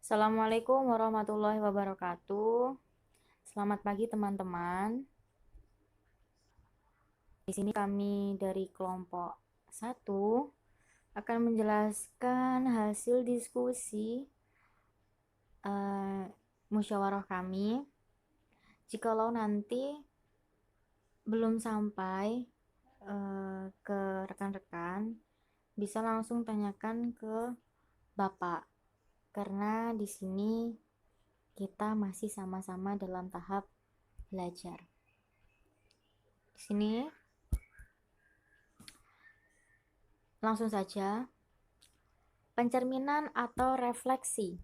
Assalamualaikum warahmatullahi wabarakatuh. Selamat pagi teman-teman. Di sini kami dari kelompok 1 akan menjelaskan hasil diskusi musyawarah kami. Jikalau nanti belum sampai ke rekan-rekan, bisa langsung tanyakan ke Bapak. Karena di sini kita masih sama-sama dalam tahap belajar. Di sini langsung saja. Pencerminan atau refleksi.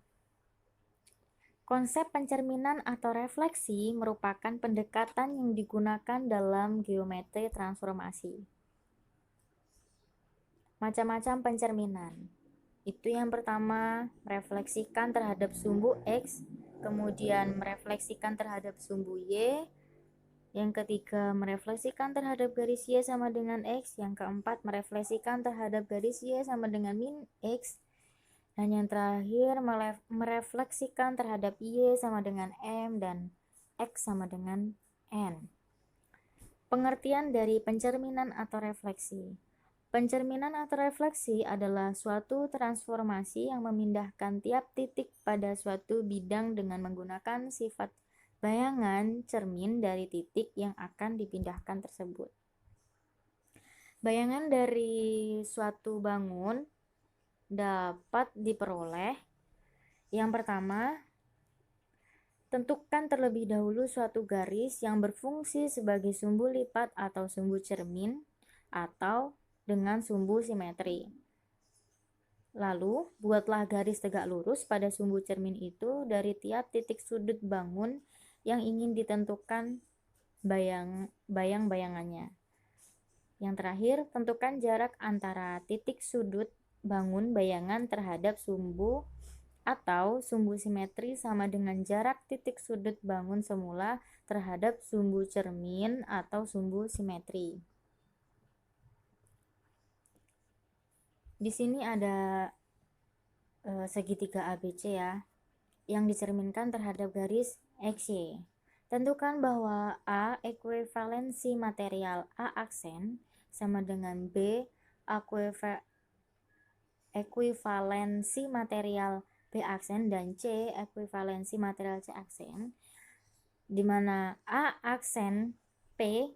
Konsep pencerminan atau refleksi merupakan pendekatan yang digunakan dalam geometri transformasi. Macam-macam pencerminan. Itu yang pertama, merefleksikan terhadap sumbu X, kemudian merefleksikan terhadap sumbu Y, yang ketiga merefleksikan terhadap garis Y sama dengan X, yang keempat merefleksikan terhadap garis Y sama dengan min X, dan yang terakhir merefleksikan terhadap Y sama dengan M dan X sama dengan N. Pengertian dari pencerminan atau refleksi. Pencerminan atau refleksi adalah suatu transformasi yang memindahkan tiap titik pada suatu bidang dengan menggunakan sifat bayangan cermin dari titik yang akan dipindahkan tersebut. Bayangan dari suatu bangun dapat diperoleh. Yang pertama, tentukan terlebih dahulu suatu garis yang berfungsi sebagai sumbu lipat atau sumbu cermin atau dengan sumbu simetri. Lalu, buatlah garis tegak lurus pada sumbu cermin itu dari tiap titik sudut bangun yang ingin ditentukan bayang-bayangannya. Yang terakhir, tentukan jarak antara titik sudut bangun bayangan terhadap sumbu atau sumbu simetri sama dengan jarak titik sudut bangun semula terhadap sumbu cermin atau sumbu simetri. Di sini ada segitiga ABC ya, yang dicerminkan terhadap garis XY. Tentukan bahwa A ekuivalensi material A aksen sama dengan B ekuivalensi material B aksen dan C ekuivalensi material C aksen, di mana A aksen P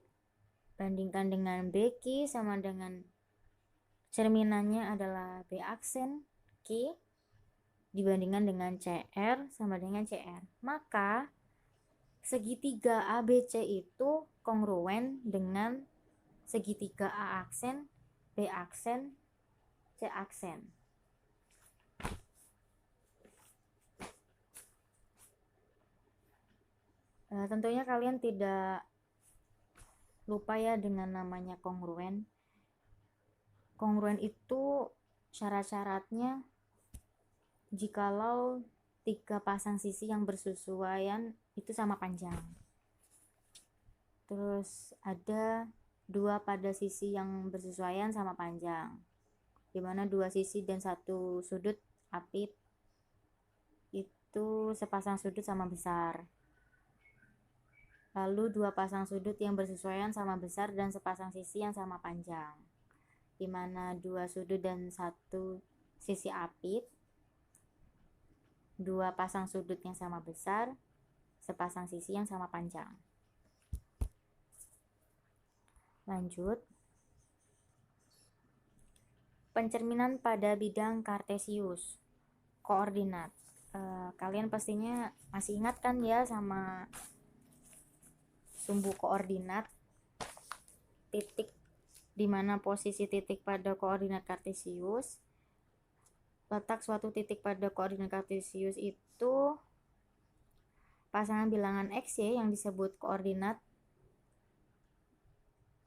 bandingkan dengan BQ sama dengan cerminannya adalah B aksen Q dibandingkan dengan CR sama dengan CR. Maka segitiga ABC itu kongruen dengan segitiga A aksen, B aksen, C aksen. Tentunya kalian tidak lupa ya dengan namanya kongruen. Kongruen itu syarat-syaratnya jikalau 3 pasang sisi yang bersesuaian itu sama panjang. Terus ada 2 pada sisi yang bersesuaian sama panjang, dimana 2 sisi dan 1 sudut apit itu sepasang sudut sama besar. Lalu 2 pasang sudut yang bersesuaian sama besar dan sepasang sisi yang sama panjang, dimana 2 sudut dan 1 sisi apit, 2 pasang sudut yang sama besar, sepasang sisi yang sama panjang. Lanjut. Pencerminan pada bidang kartesius. Koordinat. Kalian pastinya masih ingat kan ya sama sumbu koordinat, titik di mana posisi titik pada koordinat kartesius. Letak suatu titik pada koordinat kartesius itu pasangan bilangan XY yang disebut koordinat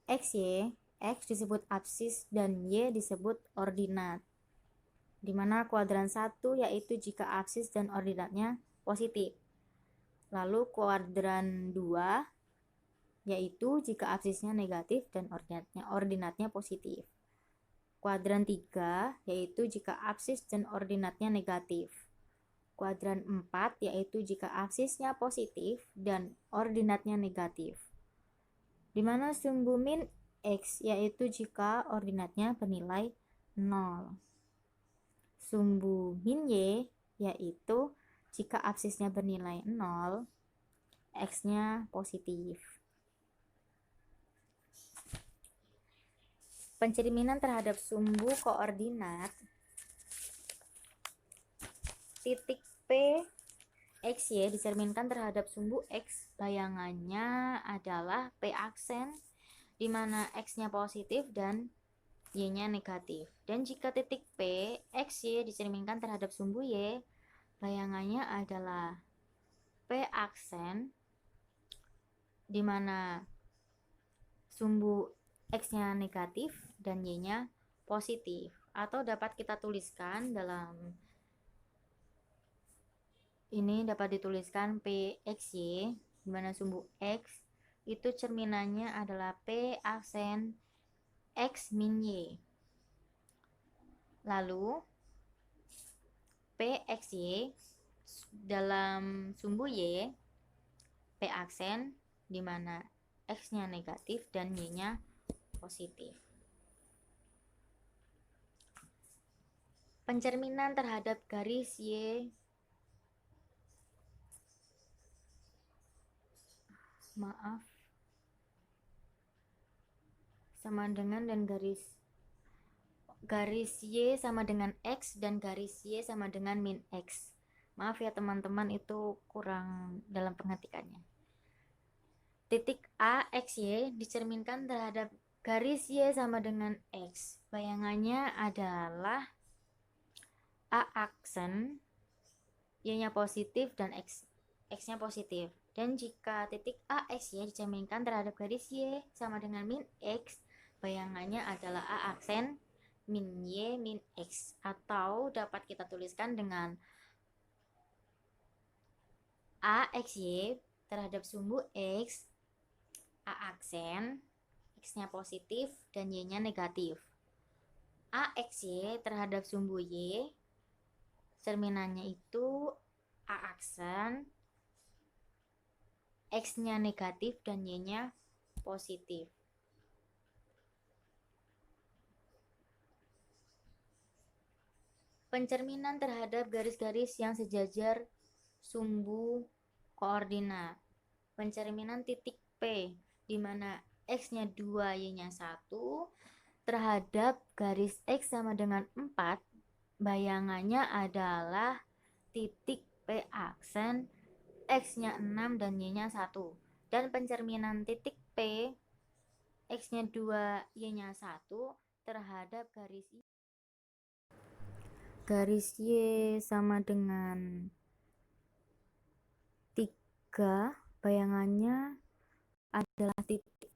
XY, X disebut absis dan Y disebut ordinat, di mana kuadran 1 yaitu jika absis dan ordinatnya positif. Lalu kuadran 2 yaitu jika absisnya negatif dan ordinatnya positif. Kuadran 3 yaitu jika absis dan ordinatnya negatif. kuadran 4, yaitu jika absisnya positif dan ordinatnya negatif. Di mana sumbu min X, yaitu jika ordinatnya bernilai 0. Sumbu min Y, yaitu jika absisnya bernilai 0, X-nya positif. Pencerminan terhadap sumbu koordinat titik P XY dicerminkan terhadap sumbu X. Bayangannya adalah P aksen di mana X-nya positif dan Y-nya negatif. Dan jika titik P XY dicerminkan terhadap sumbu Y, bayangannya adalah P aksen di mana sumbu X-nya negatif dan Y-nya positif. Atau dapat kita tuliskan dalam ini dapat dituliskan PXY di mana sumbu X itu cerminannya adalah P aksen X min Y. Lalu PXY dalam sumbu Y P aksen di mana X-nya negatif dan Y-nya positif. Pencerminan terhadap garis Y sama dengan dan garis Y sama dengan X dan garis Y sama dengan min X. Maaf ya teman-teman, itu kurang dalam pengetikannya. Titik A XY dicerminkan terhadap garis Y sama dengan X. Bayangannya adalah A aksen, Y-nya positif dan X-nya positif. Dan jika titik A XY dicerminkan terhadap garis Y sama dengan min X, bayangannya adalah A aksen min Y min X. Atau dapat kita tuliskan dengan A XY terhadap sumbu X, A aksen, X-nya positif dan Y-nya negatif. A XY terhadap sumbu Y, cerminannya itu A aksen, X-nya negatif dan Y-nya positif. Pencerminan terhadap garis-garis yang sejajar sumbu koordinat. Pencerminan titik P di mana X-nya 2, Y-nya 1 terhadap garis X sama dengan 4, bayangannya adalah titik P aksen, X-nya 6 dan Y-nya 1. Dan pencerminan titik P X-nya 2, Y-nya 1 terhadap garis Y sama dengan 3, bayangannya adalah titik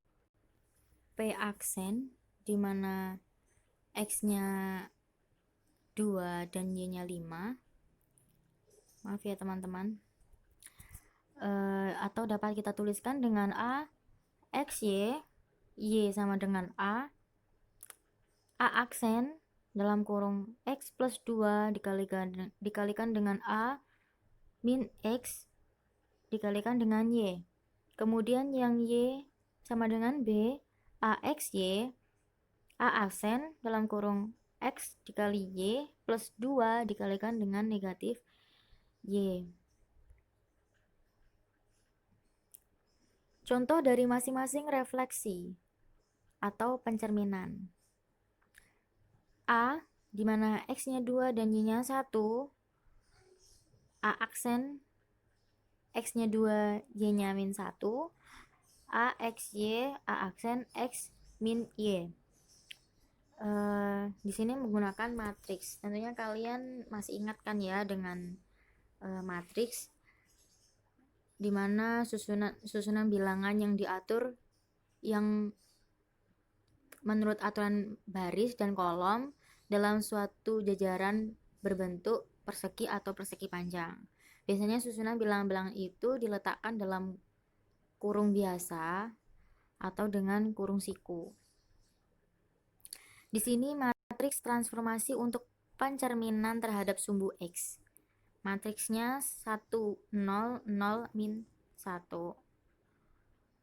P aksen di mana X-nya 2 dan Y-nya 5. Maaf ya teman-teman. Atau dapat kita tuliskan dengan A XY, Y sama dengan A aksen dalam kurung X plus 2 dikalikan dengan A min X dikalikan dengan Y. Kemudian yang Y sama dengan B, AXY, A aksen dalam kurung X dikali Y plus 2 dikalikan dengan negatif Y. Contoh dari masing-masing refleksi atau pencerminan. A, di mana X-nya 2 dan Y-nya 1, A aksen, X-nya 2, Y-nya min 1, A, X, Y, A aksen, X, min Y. Di sini menggunakan matriks. Tentunya kalian masih ingat kan ya dengan matriks, di mana susunan bilangan yang diatur yang menurut aturan baris dan kolom dalam suatu jajaran berbentuk persegi atau persegi panjang. Biasanya susunan bilangan-bilangan itu diletakkan dalam kurung biasa atau dengan kurung siku. Di sini matriks transformasi untuk pencerminan terhadap sumbu X. matriksnya 1 0 0 min 1.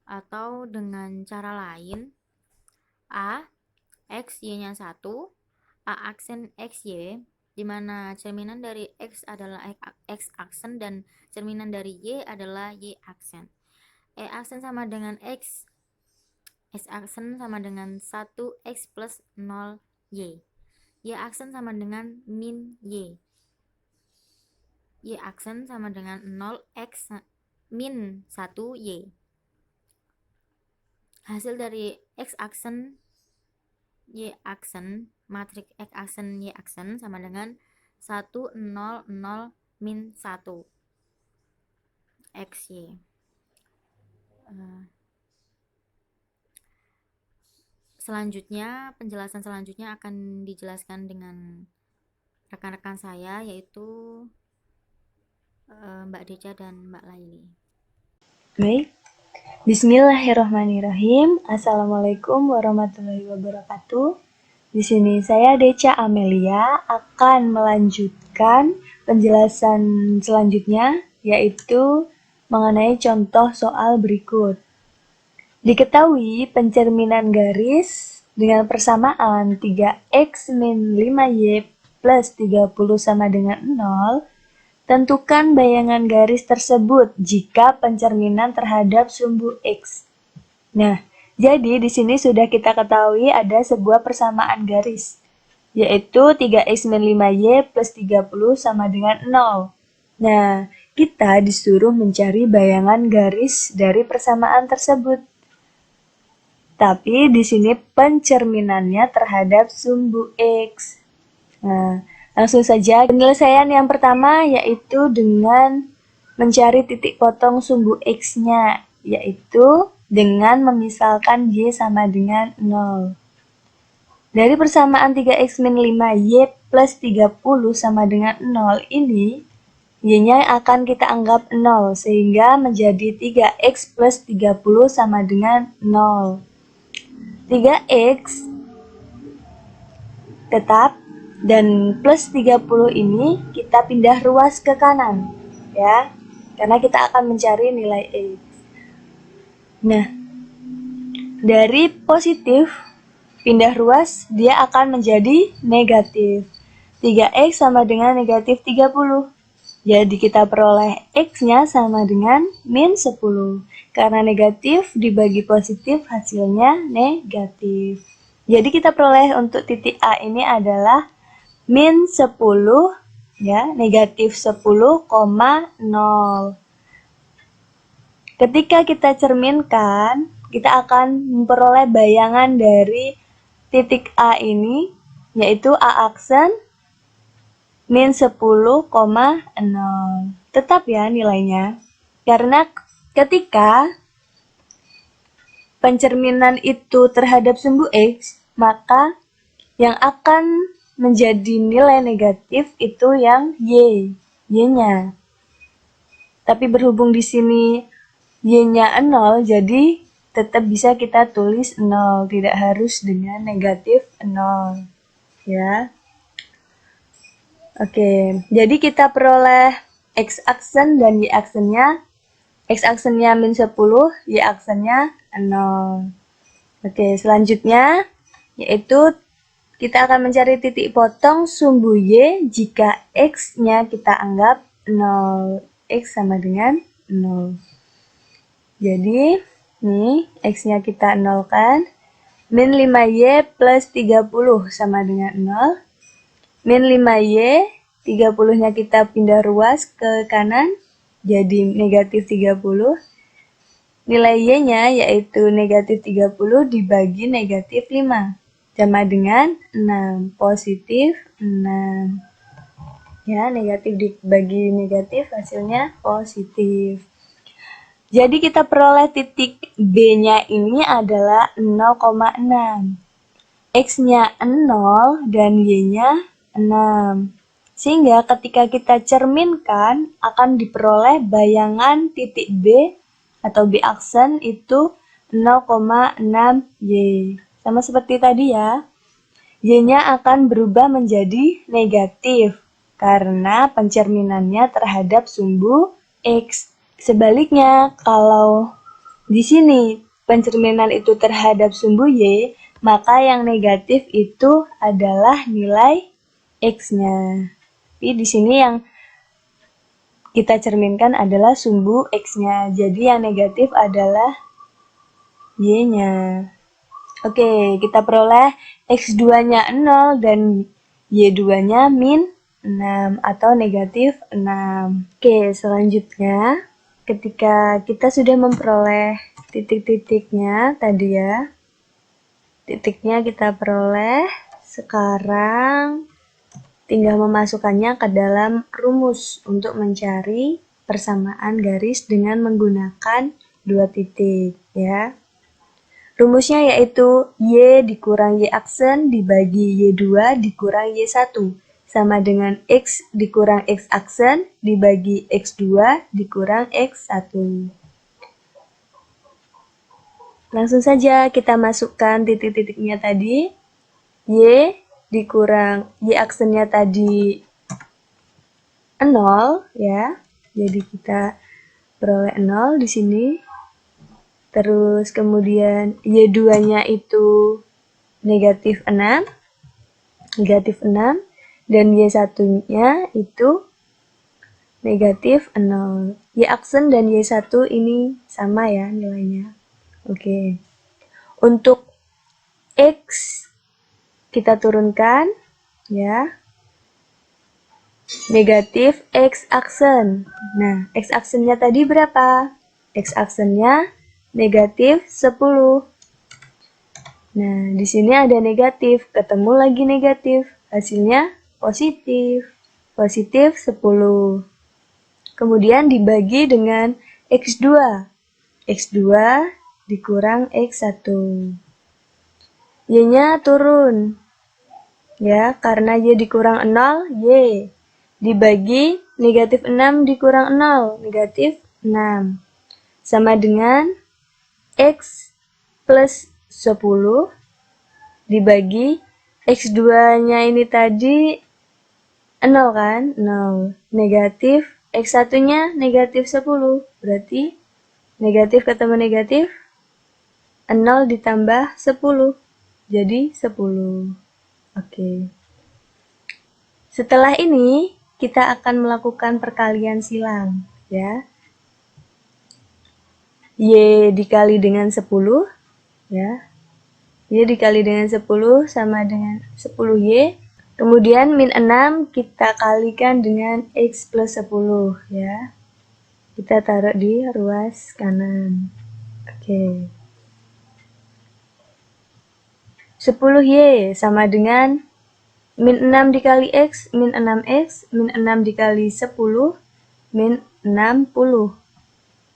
Atau dengan cara lain, A X Y-nya 1, A aksen X Y, di mana cerminan dari X adalah X aksen dan cerminan dari Y adalah Y aksen. E aksen sama dengan X aksen sama dengan 1X plus 0 Y. Y aksen sama dengan min Y. Y aksen sama dengan 0X min 1 Y. Hasil dari X aksen Y aksen, matriks X aksen Y aksen sama dengan 1 0 0 min 1 XY. Selanjutnya, penjelasan selanjutnya akan dijelaskan dengan rekan-rekan saya, yaitu Mbak Deca dan Mbak Laili. Baik, Bismillahirrahmanirrahim. Assalamualaikum warahmatullahi wabarakatuh. Di sini saya Deca Amelia akan melanjutkan penjelasan selanjutnya, yaitu mengenai contoh soal berikut. Diketahui pencerminan garis dengan persamaan 3x min 5y plus 30 sama dengan 0. Tentukan bayangan garis tersebut jika pencerminan terhadap sumbu X. Nah, jadi di sini sudah kita ketahui ada sebuah persamaan garis, yaitu 3x min 5y plus 30 sama dengan 0. Nah, kita disuruh mencari bayangan garis dari persamaan tersebut. Tapi di sini pencerminannya terhadap sumbu X. Nah, langsung saja penyelesaian yang pertama yaitu dengan mencari titik potong sumbu X-nya, yaitu dengan memisalkan Y sama dengan 0. Dari persamaan 3X min 5Y plus 30 sama dengan 0 ini, Y-nya akan kita anggap 0, sehingga menjadi 3X plus 30 sama dengan 0. 3X tetap, dan plus 30 ini kita pindah ruas ke kanan, ya, karena kita akan mencari nilai X. Nah, dari positif pindah ruas, dia akan menjadi negatif. 3X sama dengan negatif 30. Jadi kita peroleh X-nya sama dengan min 10. Karena negatif dibagi positif hasilnya negatif. Jadi kita peroleh untuk titik A ini adalah min 10, ya, negatif 10,0. Ketika kita cerminkan, kita akan memperoleh bayangan dari titik A ini, yaitu A aksen min 10,0. Tetap ya nilainya. Karena ketika pencerminan itu terhadap sumbu X, maka yang akan menjadi nilai negatif itu yang Y-nya. Tapi berhubung di sini Y-nya 0, jadi tetap bisa kita tulis 0, tidak harus dengan negatif 0. Ya. Oke, jadi kita peroleh X aksen dan Y aksennya. X aksennya min 10, Y aksennya 0. Oke, selanjutnya yaitu kita akan mencari titik potong sumbu Y jika X-nya kita anggap 0. X sama dengan 0. Jadi, nih X-nya kita 0 kan. Min 5Y plus 30 sama dengan 0. Min 5Y, 30-nya kita pindah ruas ke kanan, jadi negatif 30. Nilai Y-nya yaitu negatif 30 dibagi negatif 5. Sama dengan 6, positif 6. Ya, negatif dibagi negatif hasilnya positif. Jadi kita peroleh titik B-nya ini adalah 0,6. X-nya 0 dan Y-nya 6. Sehingga ketika kita cerminkan akan diperoleh bayangan titik B atau B aksen itu 0,6Y. Sama seperti tadi ya. Y-nya akan berubah menjadi negatif karena pencerminannya terhadap sumbu X. Sebaliknya, kalau di sini pencerminan itu terhadap sumbu Y, maka yang negatif itu adalah nilai X-nya. Tapi di sini yang kita cerminkan adalah sumbu X-nya. Jadi yang negatif adalah Y-nya. Oke, kita peroleh X2-nya 0 dan Y2-nya min 6 atau negatif 6. Oke, selanjutnya ketika kita sudah memperoleh titik-titiknya tadi ya, titiknya kita peroleh, sekarang tinggal memasukkannya ke dalam rumus untuk mencari persamaan garis dengan menggunakan dua titik ya. Rumusnya yaitu Y dikurang Y aksen dibagi Y2 dikurang Y1 sama dengan X dikurang X aksen dibagi X2 dikurang X1. Langsung saja kita masukkan titik-titiknya tadi. Y dikurang Y aksennya tadi 0 ya. Jadi kita peroleh 0 di sini. Terus kemudian Y2-nya itu negatif 6 dan Y1-nya itu negatif 0. Y aksen dan Y1 ini sama ya nilainya. Oke. Untuk X kita turunkan ya. Negatif X aksen. Nah, X aksennya tadi berapa? X aksennya negatif 10. Nah, di sini ada negatif, ketemu lagi negatif. Hasilnya positif. Positif 10. Kemudian dibagi dengan X2. X2 dikurang X1. Y-nya turun. Ya, karena Y dikurang 0, Y. Dibagi negatif 6 dikurang 0, negatif 6. Sama dengan X plus 10 dibagi X2-nya ini tadi 0 kan? 0. Negatif X1-nya negatif 10. Berarti negatif ketemu negatif 0 ditambah 10. Jadi 10. Oke. Setelah ini kita akan melakukan perkalian silang ya. Y dikali dengan 10 ya. Y dikali dengan 10 sama dengan 10Y. Kemudian min 6 kita kalikan dengan X plus 10 ya. Kita taruh di ruas kanan. Oke. 10Y sama dengan min 6 dikali X, min 6X, min 6 dikali 10, min 60.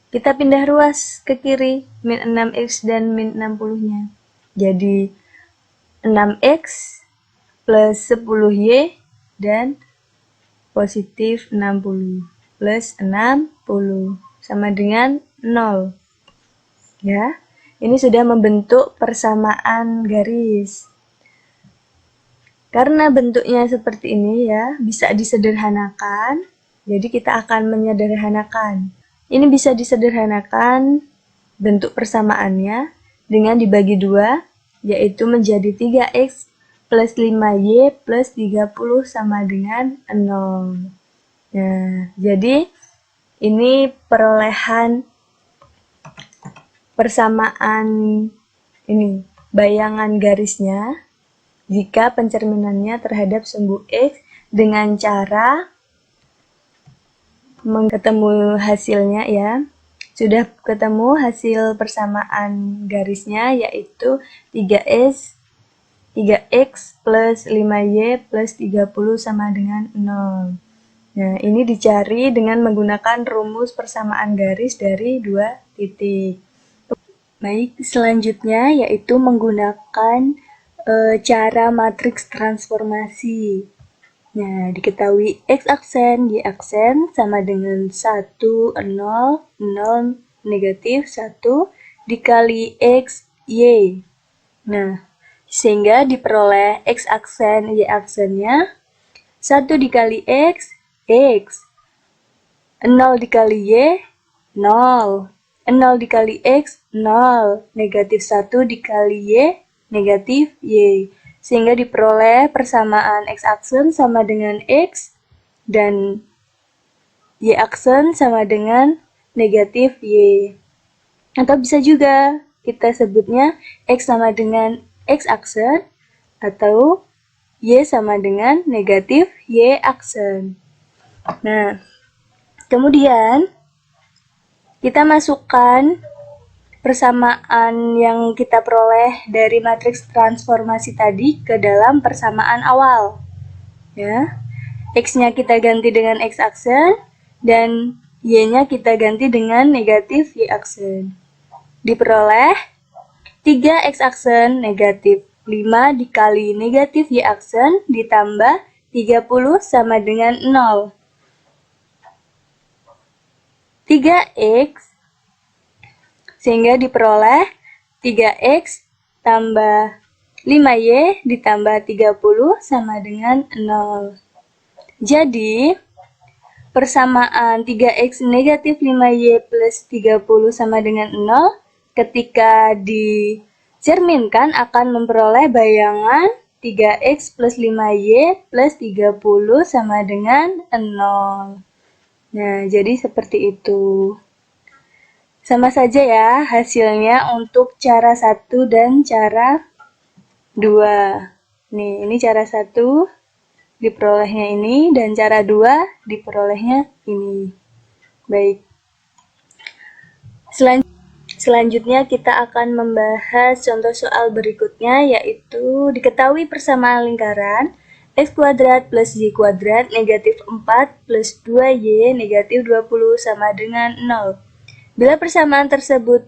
Kita pindah ruas ke kiri, min 6X dan min 60-nya. Jadi 6X plus 10Y dan positif 60 plus 60 sama dengan 0. Ya, ini sudah membentuk persamaan garis. Karena bentuknya seperti ini ya, bisa disederhanakan. Jadi kita akan menyederhanakan. Ini bisa disederhanakan bentuk persamaannya dengan dibagi 2, yaitu menjadi 3X plus 5Y plus 30 sama dengan 0. Nah, jadi ini perolehan persamaan ini, bayangan garisnya jika pencerminannya terhadap sumbu X dengan cara ketemu hasilnya ya. Sudah ketemu hasil persamaan garisnya yaitu 3X plus 5Y plus 30 sama dengan 0. Nah, ini dicari dengan menggunakan rumus persamaan garis dari dua titik. Baik, selanjutnya yaitu menggunakan cara matriks transformasi. Nah, diketahui X aksen, Y aksen sama dengan 1, 0, 0, negatif 1, dikali X, Y. Nah, sehingga diperoleh X aksen, Y aksennya 1 dikali X, X. 0 dikali Y, 0. 0 dikali X, 0. Negatif 1 dikali Y, negatif Y. Sehingga diperoleh persamaan X aksen sama dengan X dan Y aksen sama dengan negatif Y. Atau bisa juga kita sebutnya X sama dengan X aksen atau Y sama dengan negatif Y aksen. Nah, kemudian kita masukkan persamaan yang kita peroleh dari matriks transformasi tadi ke dalam persamaan awal. Ya. X-nya kita ganti dengan X aksen dan Y-nya kita ganti dengan negatif Y aksen. Diperoleh 3X aksen negatif 5 dikali negatif Y aksen ditambah 30 sama dengan 0. 3X sehingga diperoleh 3X tambah 5Y ditambah 30 sama dengan 0. Jadi, persamaan 3X negatif 5Y plus 30 sama dengan 0 ketika dicerminkan akan memperoleh bayangan 3X plus 5Y plus 30 sama dengan 0. Nah, jadi seperti itu. Sama saja ya hasilnya untuk cara 1 dan cara 2. Nih, ini cara 1 diperolehnya ini dan cara 2 diperolehnya ini. Baik. Selanjutnya kita akan membahas contoh soal berikutnya, yaitu diketahui persamaan lingkaran X kuadrat plus Y kuadrat negatif 4 plus 2Y negatif 20 sama dengan 0. Bila persamaan tersebut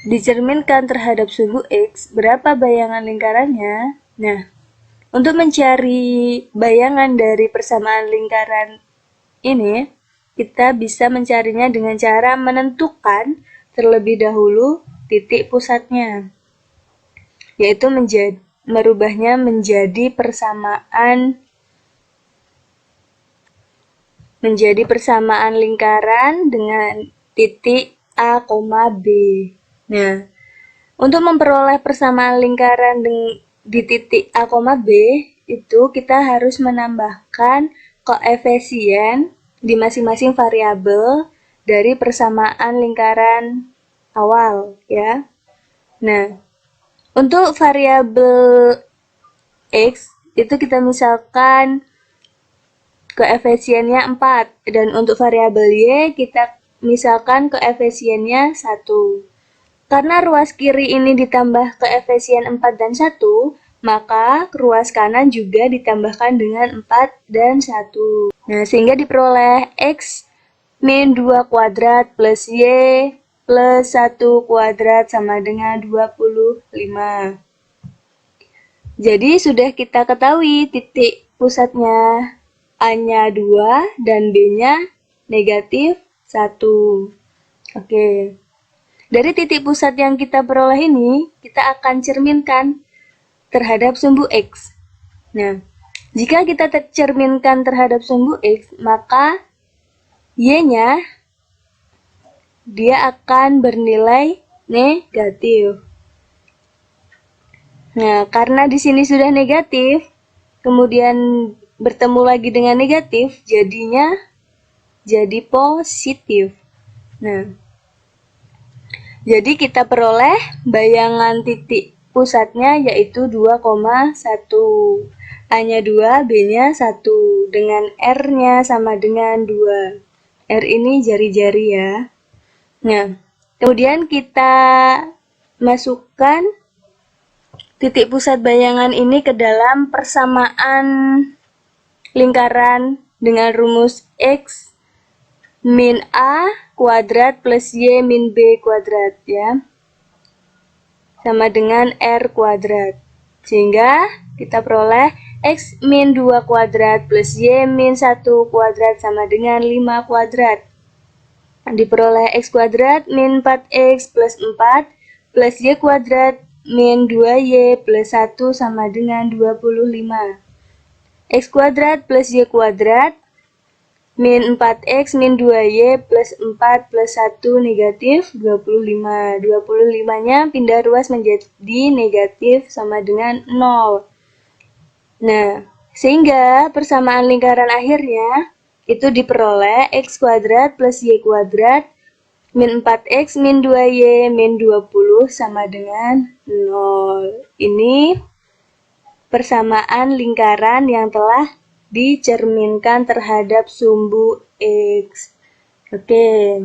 dicerminkan terhadap sumbu X, berapa bayangan lingkarannya? Nah, untuk mencari bayangan dari persamaan lingkaran ini, kita bisa mencarinya dengan cara menentukan terlebih dahulu titik pusatnya, yaitu merubahnya menjadi persamaan lingkaran dengan titik A, B. Nah, untuk memperoleh persamaan lingkaran di titik A, B, itu kita harus menambahkan koefisien di masing-masing variabel dari persamaan lingkaran awal, ya. Nah, untuk variabel X, itu kita misalkan koefisiennya 4, dan untuk variabel Y kita misalkan koefisiennya 1. Karena ruas kiri ini ditambah koefisien 4 dan 1, maka ruas kanan juga ditambahkan dengan 4 dan 1. Nah, sehingga diperoleh X min 2 kuadrat plus Y plus 1 kuadrat sama dengan 25. Jadi sudah kita ketahui titik pusatnya A-nya 2 dan B-nya negatif 1. Oke. Dari titik pusat yang kita peroleh ini, kita akan cerminkan terhadap sumbu X. Nah, jika kita cerminkan terhadap sumbu X, maka Y-nya dia akan bernilai negatif. Nah, karena di sini sudah negatif, kemudian bertemu lagi dengan negatif, jadinya jadi positif. Nah, jadi kita peroleh bayangan titik pusatnya yaitu 2,1. A-nya 2, B-nya 1. Dengan R-nya sama dengan 2. R ini jari-jari ya. Nah, kemudian kita masukkan titik pusat bayangan ini ke dalam persamaan lingkaran dengan rumus X min A kuadrat plus Y min B kuadrat, ya, sama dengan R kuadrat. Sehingga kita peroleh X min 2 kuadrat plus Y min 1 kuadrat sama dengan 5 kuadrat. Diperoleh X kuadrat min 4X plus 4 plus Y kuadrat min 2Y plus 1 sama dengan 25. X kuadrat plus Y kuadrat min 4X min 2Y plus 4 plus 1 negatif 25. 25-nya pindah ruas menjadi negatif sama dengan 0. Nah, sehingga persamaan lingkaran akhirnya itu diperoleh X kuadrat plus Y kuadrat min 4X min 2Y min 20 sama dengan 0. Ini persamaan lingkaran yang telah dicerminkan terhadap sumbu X. Oke,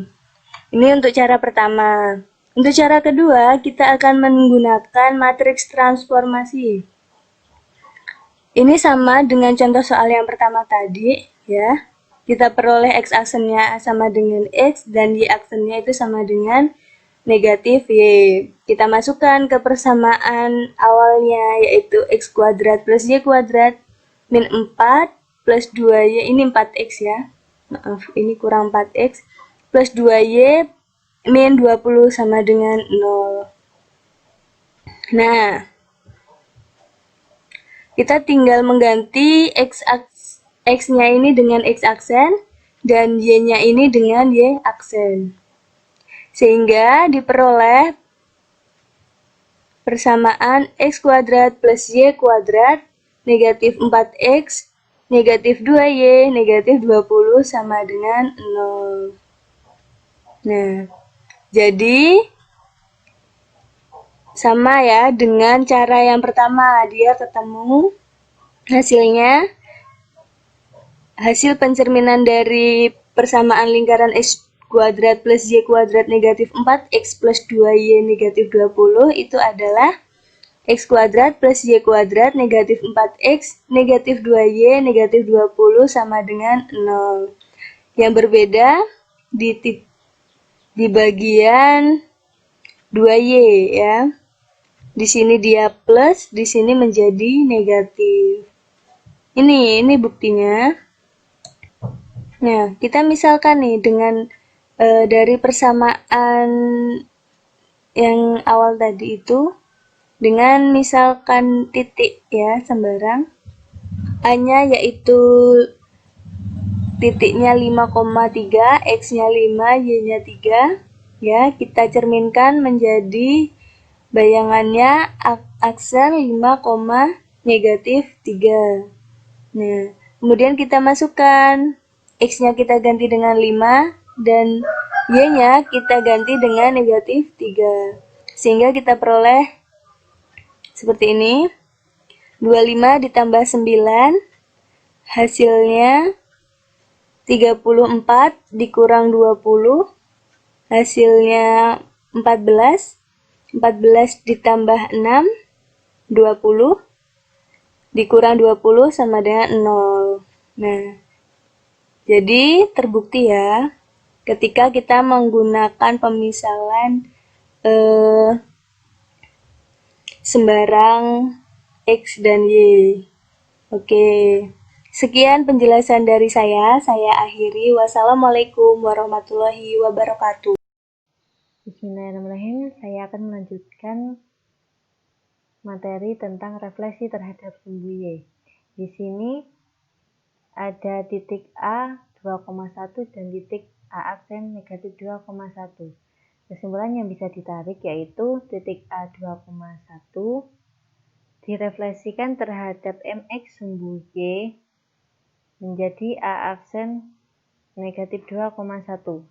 ini untuk cara pertama. Untuk cara kedua, kita akan menggunakan matriks transformasi. Ini sama dengan contoh soal yang pertama tadi, ya. Kita peroleh X-aksennya sama dengan X dan Y-aksennya itu sama dengan negatif Y. Kita masukkan ke persamaan awalnya, yaitu X kuadrat plus Y kuadrat min 4 plus 2Y, ini 4X ya. Maaf, ini kurang 4X, plus 2Y min 20 sama dengan 0. Nah, kita tinggal mengganti X-nya ini dengan X-aksen dan Y-nya ini dengan Y-aksen. Sehingga diperoleh persamaan X kuadrat plus Y kuadrat negatif 4X negatif 2Y negatif 20 sama dengan 0. Nah, jadi sama ya dengan cara yang pertama, dia ketemu hasilnya. Hasil pencerminan dari persamaan lingkaran X kuadrat plus Y kuadrat negatif 4X plus 2Y negatif 20 itu adalah X kuadrat plus Y kuadrat negatif 4X negatif 2Y negatif 20 sama dengan 0. Yang berbeda di bagian 2Y ya. Di sini dia plus, di sini menjadi negatif. Ini buktinya. Nah, kita misalkan nih dengan dari persamaan yang awal tadi itu dengan misalkan titik ya sembarang, A-nya yaitu titiknya 5,3, X-nya 5, Y-nya 3. Ya, kita cerminkan menjadi bayangannya aksen 5, negatif 3. Nah, kemudian kita masukkan X-nya kita ganti dengan 5 dan Y-nya kita ganti dengan negatif 3. Sehingga kita peroleh seperti ini. 25 ditambah 9 hasilnya 34 dikurang 20 hasilnya 14. 14 ditambah 6 20 dikurang 20 sama dengan 0. Nah, jadi terbukti ya ketika kita menggunakan pemisalan sembarang X dan Y. Oke, sekian penjelasan dari saya akhiri. Wassalamualaikum warahmatullahi wabarakatuh. Bismillahirrahmanirrahim. Saya akan melanjutkan materi tentang refleksi terhadap sumbu Y. Di sini ada titik A 2,1 dan titik A aksen negatif 2,1. Kesimpulan yang bisa ditarik yaitu titik A 2,1 direfleksikan terhadap MX sumbu Y menjadi A aksen negatif 2,1.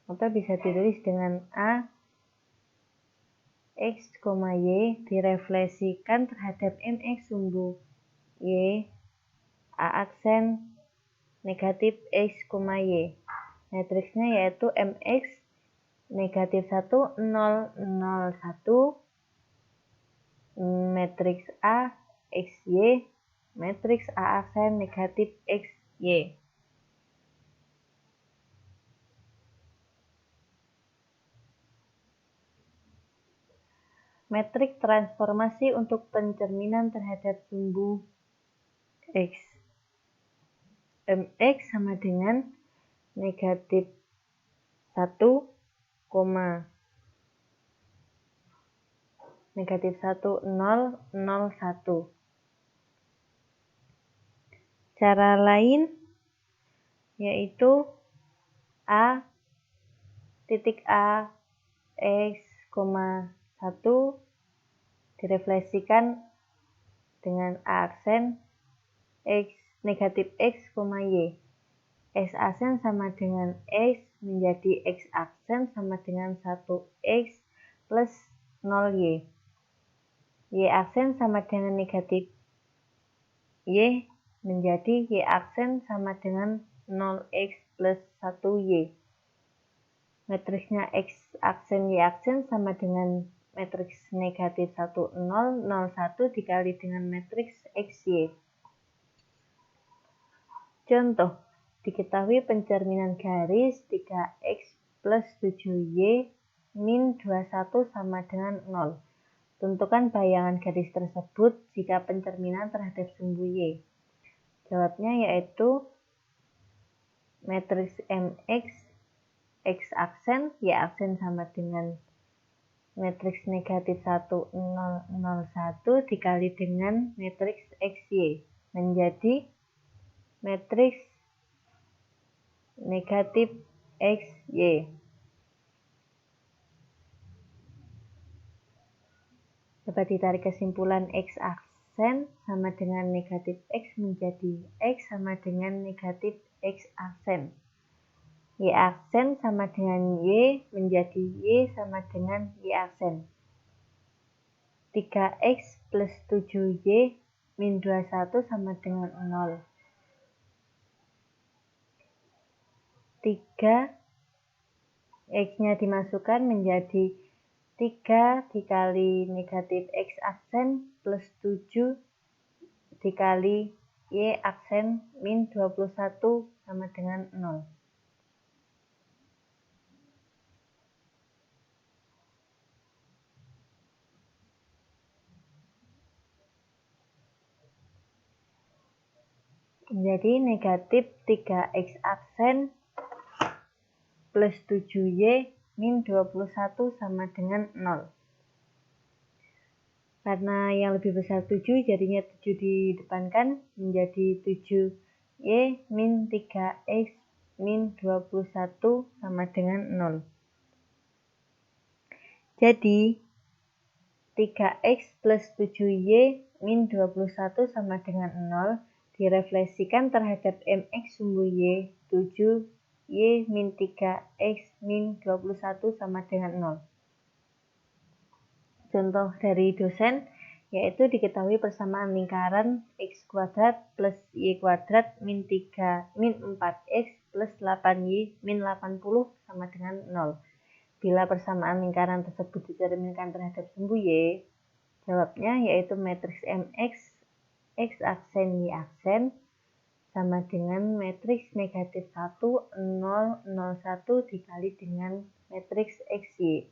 Atau bisa ditulis dengan A X, Y direfleksikan terhadap MX sumbu Y A aksen negatif X, Y. Matriksnya yaitu MX negatif 1, 0, 0, 1, matriks A, XY, matriks A aksen negatif XY. Metrik transformasi untuk pencerminan terhadap sumbu X. MX sama dengan negatif 1, negatif 1, 0, 0, 1. Cara lain yaitu A titik A X, 1 direfleksikan dengan A aksen X negatif X, Y. X aksen sama dengan X menjadi X aksen sama dengan 1X plus 0Y. Y aksen sama dengan negatif Y menjadi Y aksen sama dengan 0X plus 1Y. Matriksnya X aksen Y aksen sama dengan matriks negatif 1, 0, 0, 1 dikali dengan matriks XY. Contoh, diketahui pencerminan garis 3X plus 7Y min 21 sama dengan 0. Tentukan bayangan garis tersebut jika pencerminan terhadap sumbu Y. Jawabnya yaitu matriks MX X aksen, Y aksen sama dengan matriks negatif 1, 0, 0, 1 dikali dengan matriks XY menjadi matriks negatif XY. Dapat ditarik kesimpulan X aksen sama dengan negatif X menjadi X sama dengan negatif X aksen. Y aksen sama dengan Y menjadi Y sama dengan Y aksen. 3X plus 7Y min 21 sama dengan 0. 3 X-nya dimasukkan menjadi 3 dikali negatif X aksen plus 7 dikali Y aksen min 21 sama dengan 0. Jadi negatif 3X aksen plus 7Y min 21 sama dengan 0. Karena yang lebih besar 7, jadinya 7 didepankan menjadi 7Y min 3X min 21 sama dengan 0. Jadi 3X plus 7Y min 21 sama dengan 0 direfleksikan terhadap MX sumbu Y 7Y min 3X min 21 sama dengan 0. Contoh dari dosen yaitu diketahui persamaan lingkaran X kuadrat plus Y kuadrat min 4X plus 8Y min 80 sama dengan 0. Bila persamaan lingkaran tersebut dicerminkan terhadap sumbu Y, jawabnya yaitu matriks MX X aksen Y aksen sama dengan matriks negatif 1, 0, 0, 1 dikali dengan matriks XY.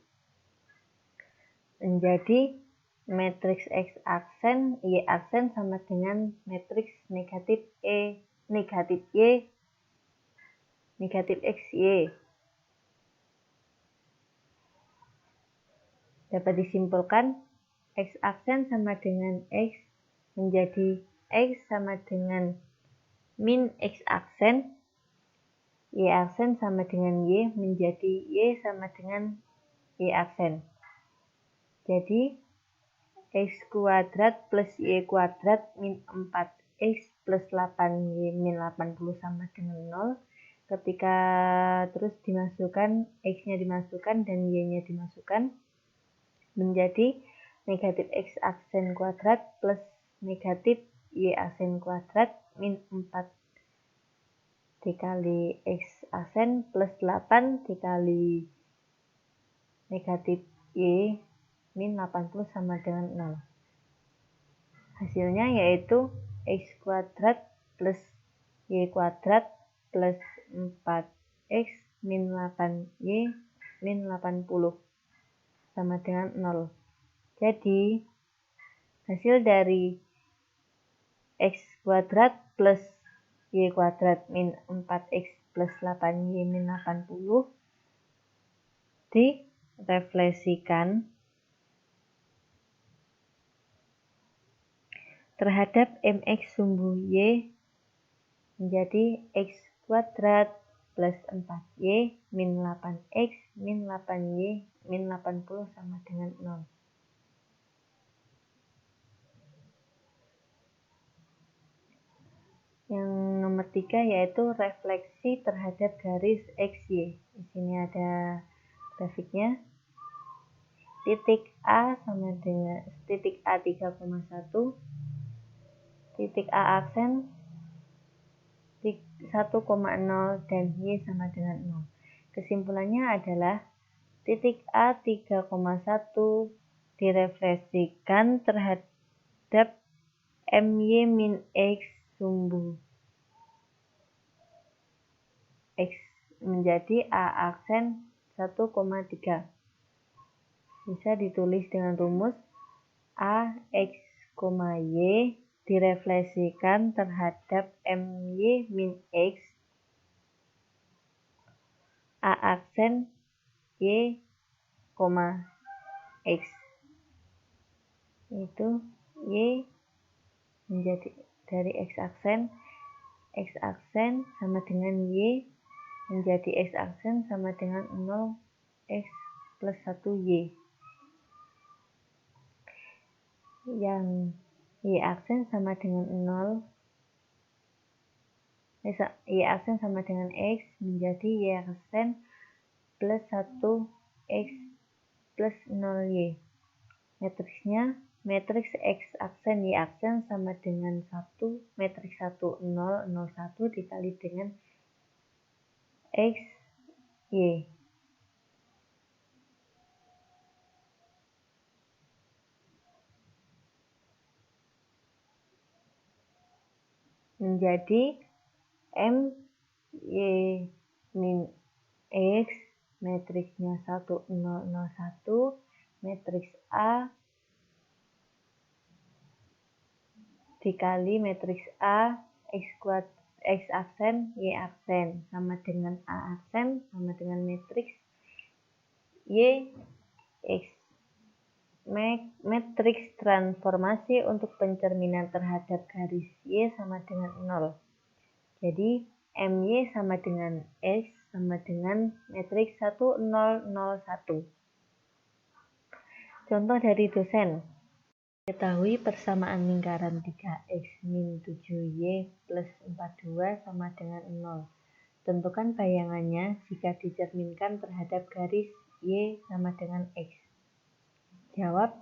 Menjadi matriks X aksen Y aksen sama dengan matriks negatif Y negatif XY. Dapat disimpulkan X aksen sama dengan X menjadi X sama dengan min X aksen, Y aksen sama dengan Y menjadi Y sama dengan Y aksen. Jadi X kuadrat plus Y kuadrat min 4X plus 8Y min 80 sama dengan 0. Ketika terus dimasukkan, X-nya dimasukkan dan Y-nya dimasukkan menjadi negatif X aksen kuadrat plus negatif Y aksen kuadrat min 4 dikali X aksen plus 8 dikali negatif Y min 80 sama dengan 0. Hasilnya yaitu X kuadrat plus Y kuadrat plus 4X min 8Y min 80 sama dengan 0. Jadi hasil dari X kuadrat plus Y kuadrat min 4X plus 8Y min 80 direfleksikan terhadap MX sumbu Y menjadi X kuadrat plus 4Y min 8X min 8Y min 80 sama dengan 0. Yang nomor 3 yaitu refleksi terhadap garis XY. Di sini ada grafiknya. Titik A sama dengan titik A 3,1, titik A aksen 1,0 dan Y sama dengan 0. Kesimpulannya adalah titik A 3,1 direfleksikan terhadap MY min X sumbu X menjadi A aksen 1,3. Bisa ditulis dengan rumus A, X, Y direfleksikan terhadap MY min X A aksen Y, X. Itu Y menjadi dari X aksen sama dengan Y menjadi X aksen sama dengan 0X plus 1Y. Yang Y aksen sama dengan 0, Y aksen sama dengan X menjadi Y aksen plus 1X plus 0Y. Matriksnya, matriks X aksen Y aksen sama dengan 1, matriks 1, 0, 0, 1 dikali dengan X, Y. Menjadi M, Y min X, matriksnya 1, 0, 0, 1, matriks A dikali matriks A, X aksen, Y aksen, sama dengan A aksen, sama dengan matriks Y, X. Matriks transformasi untuk pencerminan terhadap garis Y sama dengan 0. Jadi, MY sama dengan X sama dengan matriks 1, 0, 0, 1. Contoh dari dosen. Ketahui persamaan lingkaran 3X min 7Y plus 42 sama dengan 0. Tentukan bayangannya jika dicerminkan terhadap garis Y sama dengan X. Jawab,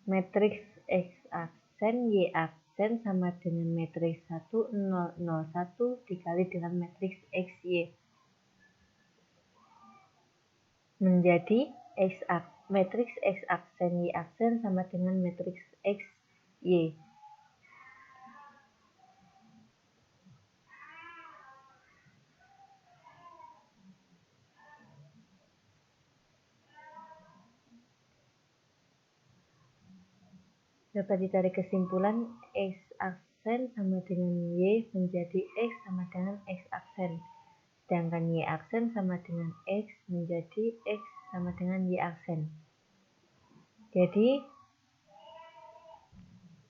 matriks X aksen Y aksen sama dengan matriks 1, 0, 0, 1 dikali dengan matriks XY. Menjadi matriks X aksen Y aksen sama dengan matriks XY. Dapat ditarik kesimpulan X aksen sama dengan Y menjadi X sama dengan X aksen. Sedangkan Y aksen sama dengan X menjadi X sama dengan Y aksen. Jadi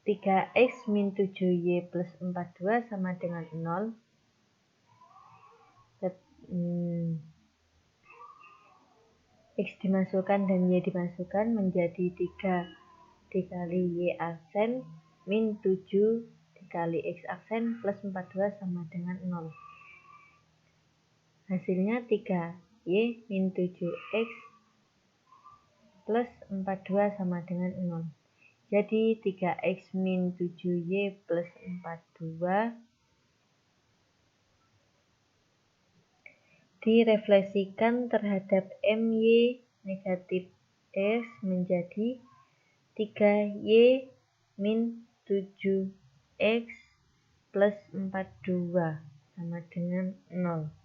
3X min 7Y plus 42 sama dengan 0. X dimasukkan dan Y dimasukkan menjadi 3 dikali Y aksen min 7 dikali X aksen plus 42 sama dengan 0. Hasilnya 3Y min 7X plus 42 sama dengan 0. Jadi 3X min 7Y plus 42 direfleksikan terhadap MY negatif X menjadi 3Y min 7X plus 42 sama dengan 0.